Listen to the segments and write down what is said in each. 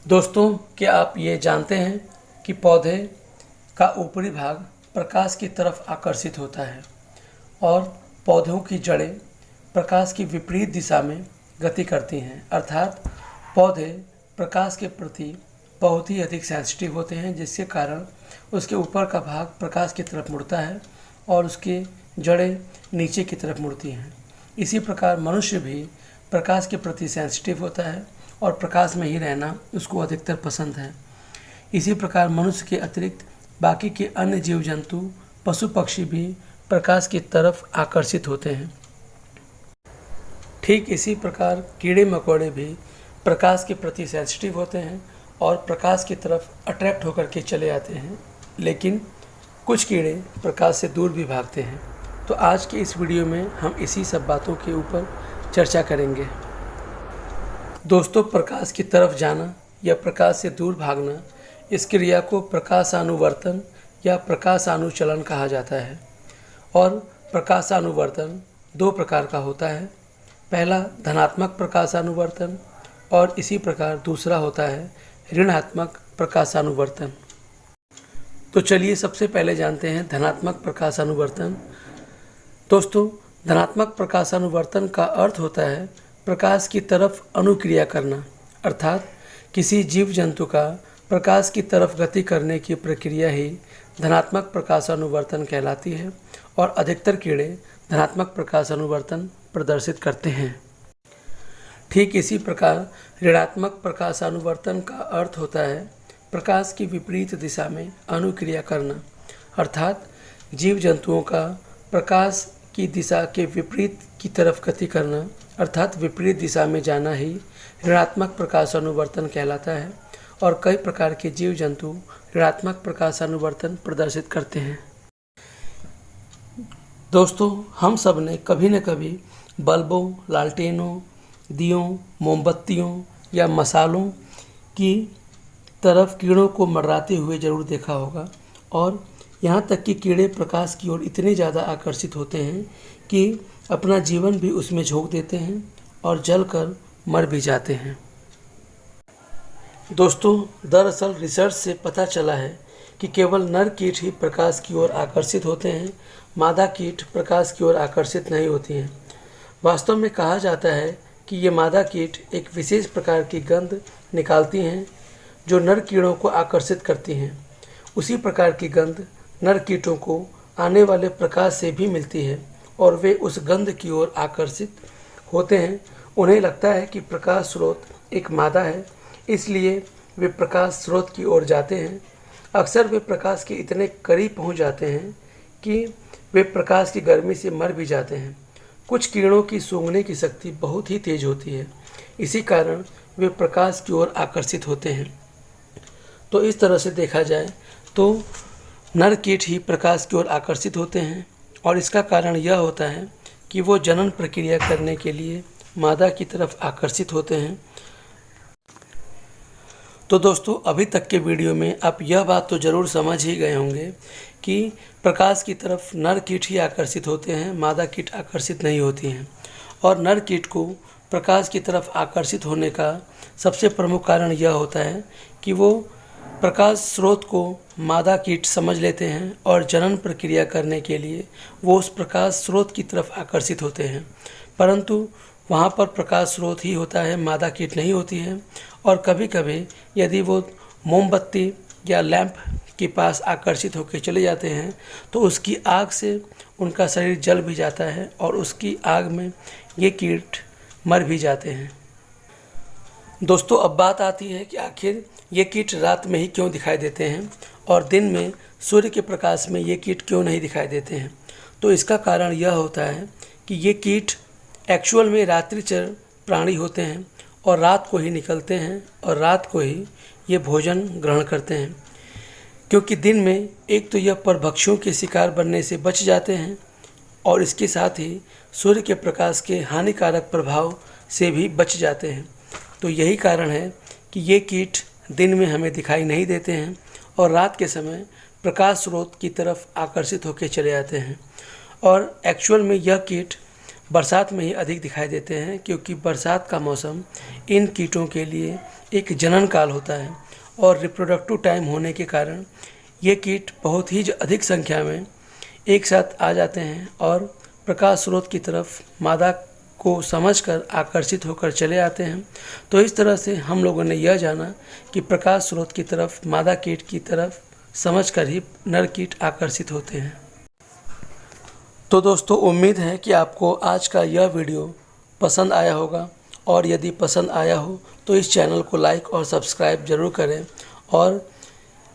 दोस्तों, क्या आप ये जानते हैं कि पौधे का ऊपरी भाग प्रकाश की तरफ आकर्षित होता है और पौधों की जड़ें प्रकाश की विपरीत दिशा में गति करती हैं। अर्थात पौधे प्रकाश के प्रति बहुत ही अधिक सेंसिटिव होते हैं, जिसके कारण उसके ऊपर का भाग प्रकाश की तरफ मुड़ता है और उसकी जड़ें नीचे की तरफ मुड़ती हैं। इसी प्रकार मनुष्य भी प्रकाश के प्रति सेंसिटिव होता है और प्रकाश में ही रहना उसको अधिकतर पसंद है। इसी प्रकार मनुष्य के अतिरिक्त बाकी के अन्य जीव जंतु, पशु पक्षी भी प्रकाश की तरफ आकर्षित होते हैं। ठीक इसी प्रकार कीड़े मकोड़े भी प्रकाश के प्रति सेंसिटिव होते हैं और प्रकाश की तरफ अट्रैक्ट होकर के चले आते हैं, लेकिन कुछ कीड़े प्रकाश से दूर भी भागते हैं। तो आज के इस वीडियो में हम इसी सब बातों के ऊपर चर्चा करेंगे। दोस्तों, प्रकाश की तरफ जाना या प्रकाश से दूर भागना, इस क्रिया को प्रकाशानुवर्तन या प्रकाशानुचलन कहा जाता है। और प्रकाशानुवर्तन दो प्रकार का होता है। पहला धनात्मक प्रकाशानुवर्तन और इसी प्रकार दूसरा होता है ऋणात्मक प्रकाशानुवर्तन। तो चलिए सबसे पहले जानते हैं धनात्मक प्रकाशानुवर्तन। दोस्तों, धनात्मक प्रकाशानुवर्तन का अर्थ होता है प्रकाश की तरफ अनुक्रिया करना, अर्थात किसी जीव जंतु का प्रकाश की तरफ गति करने की प्रक्रिया ही धनात्मक प्रकाशानुवर्तन कहलाती है और अधिकतर कीड़े धनात्मक प्रकाशानुवर्तन प्रदर्शित करते हैं। ठीक इसी प्रकार ऋणात्मक प्रकाशानुवर्तन का अर्थ होता है प्रकाश की विपरीत दिशा में अनुक्रिया करना, अर्थात जीव जंतुओं का प्रकाश की दिशा के विपरीत की तरफ गति करना, अर्थात विपरीत दिशा में जाना ही ऋणात्मक प्रकाशानुवर्तन कहलाता है और कई प्रकार के जीव जंतु ऋणात्मक प्रकाशानुवर्तन प्रदर्शित करते हैं। दोस्तों, हम सब ने कभी न कभी बल्बों, लालटेनों, दियों, मोमबत्तियों या मसालों की तरफ कीड़ों को मंडराते हुए ज़रूर देखा होगा और यहाँ तक कि कीड़े प्रकाश की ओर इतने ज़्यादा आकर्षित होते हैं कि अपना जीवन भी उसमें झोंक देते हैं और जलकर मर भी जाते हैं। दोस्तों, दरअसल रिसर्च से पता चला है कि केवल नर कीट ही प्रकाश की ओर आकर्षित होते हैं, मादा कीट प्रकाश की ओर आकर्षित नहीं होती हैं। वास्तव में कहा जाता है कि ये मादा कीट एक विशेष प्रकार की गंध निकालती हैं जो नर कीड़ों को आकर्षित करती हैं। उसी प्रकार की गंध नर कीटों को आने वाले प्रकाश से भी मिलती है और वे उस गंध की ओर आकर्षित होते हैं। उन्हें लगता है कि प्रकाश स्रोत एक मादा है, इसलिए वे प्रकाश स्रोत की ओर जाते हैं। अक्सर वे प्रकाश के इतने करीब पहुंच जाते हैं कि वे प्रकाश की गर्मी से मर भी जाते हैं। कुछ कीड़ों की सूंघने की शक्ति बहुत ही तेज होती है, इसी कारण वे प्रकाश की ओर आकर्षित होते हैं। तो इस तरह से देखा जाए तो नर कीट ही प्रकाश की ओर आकर्षित होते हैं और इसका कारण यह होता है कि वो जनन प्रक्रिया करने के लिए मादा की तरफ आकर्षित होते हैं। तो दोस्तों, अभी तक के वीडियो में आप यह बात तो ज़रूर समझ ही गए होंगे कि प्रकाश की तरफ नर कीट ही आकर्षित होते हैं, मादा कीट आकर्षित नहीं होती हैं। और नर कीट को प्रकाश की तरफ आकर्षित होने का सबसे प्रमुख कारण यह होता है कि वो प्रकाश स्रोत को मादा कीट समझ लेते हैं और जनन प्रक्रिया करने के लिए वो उस प्रकाश स्रोत की तरफ आकर्षित होते हैं, परंतु वहाँ पर प्रकाश स्रोत ही होता है, मादा कीट नहीं होती है। और कभी कभी यदि वो मोमबत्ती या लैंप के पास आकर्षित होकर चले जाते हैं तो उसकी आग से उनका शरीर जल भी जाता है और उसकी आग में ये कीट मर भी जाते हैं। दोस्तों, अब बात आती है कि आखिर ये कीट रात में ही क्यों दिखाई देते हैं और दिन में सूर्य के प्रकाश में ये कीट क्यों नहीं दिखाई देते हैं। तो इसका कारण यह होता है कि ये कीट एक्चुअल में रात्रिचर प्राणी होते हैं और रात को ही निकलते हैं और रात को ही ये भोजन ग्रहण करते हैं, क्योंकि दिन में एक तो यह परभक्षियों के शिकार बनने से बच जाते हैं और इसके साथ ही सूर्य के प्रकाश के हानिकारक प्रभाव से भी बच जाते हैं। तो यही कारण है कि ये कीट दिन में हमें दिखाई नहीं देते हैं और रात के समय प्रकाश स्रोत की तरफ आकर्षित होकर चले जाते हैं। और एक्चुअल में यह कीट बरसात में ही अधिक दिखाई देते हैं, क्योंकि बरसात का मौसम इन कीटों के लिए एक जनन काल होता है और रिप्रोडक्टिव टाइम होने के कारण ये कीट बहुत ही अधिक संख्या में एक साथ आ जाते हैं और प्रकाश स्रोत की तरफ मादा को समझकर आकर्षित होकर चले आते हैं। तो इस तरह से हम लोगों ने यह जाना कि प्रकाश स्रोत की तरफ मादा कीट की तरफ समझकर ही नर कीट आकर्षित होते हैं। तो दोस्तों, उम्मीद है कि आपको आज का यह वीडियो पसंद आया होगा, और यदि पसंद आया हो तो इस चैनल को लाइक और सब्सक्राइब ज़रूर करें और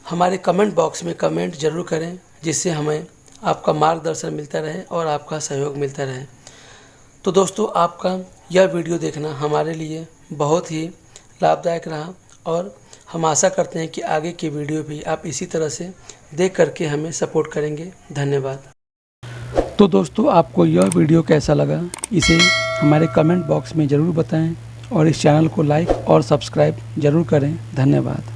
हमारे कमेंट बॉक्स में कमेंट ज़रूर करें, जिससे हमें आपका मार्गदर्शन मिलता रहे और आपका सहयोग मिलता रहे। तो दोस्तों, आपका यह वीडियो देखना हमारे लिए बहुत ही लाभदायक रहा और हम आशा करते हैं कि आगे की वीडियो भी आप इसी तरह से देख करके हमें सपोर्ट करेंगे। धन्यवाद। तो दोस्तों, आपको यह वीडियो कैसा लगा इसे हमारे कमेंट बॉक्स में ज़रूर बताएं और इस चैनल को लाइक और सब्सक्राइब ज़रूर करें। धन्यवाद।